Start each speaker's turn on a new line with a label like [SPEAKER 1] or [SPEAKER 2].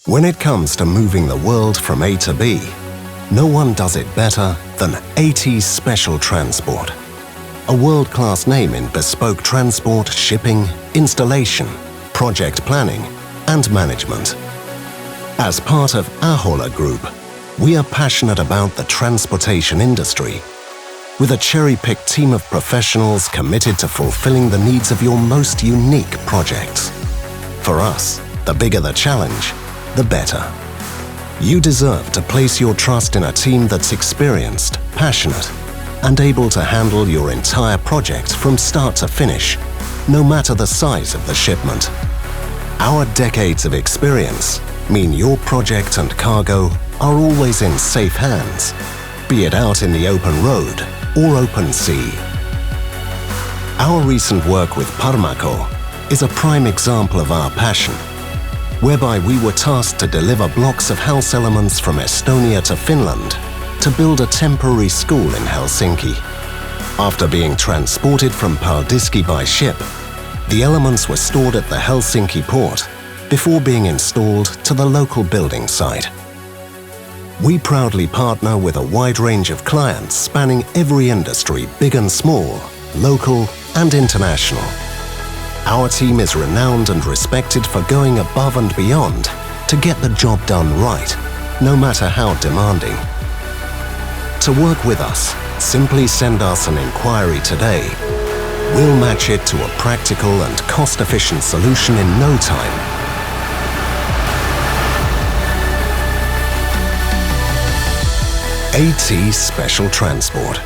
[SPEAKER 1] When it comes to moving the world from A to B, no one does it better than AT Special Transport, a world-class name in bespoke transport, shipping, installation, project planning and management. As part of Ahola Group, we are passionate about the transportation industry, with a cherry-picked team of professionals committed to fulfilling the needs of your most unique projects. For us, the bigger the challenge, the better. You deserve to place your trust in a team that's experienced, passionate, and able to handle your entire project from start to finish, no matter the size of the shipment. Our decades of experience mean your project and cargo are always in safe hands, be it out in the open road or open sea. Our recent work with Parmako is a prime example of our passion, whereby we were tasked to deliver blocks of house elements from Estonia to Finland to build a temporary school in Helsinki. After being transported from Paldiski by ship, the elements were stored at the Helsinki port before being installed to the local building site. We proudly partner with a wide range of clients spanning every industry, big and small, local and international. Our team is renowned and respected for going above and beyond to get the job done right, no matter how demanding. To work with us, simply send us an inquiry today. We'll match it to a practical and cost-efficient solution in no time. AT Special Transport.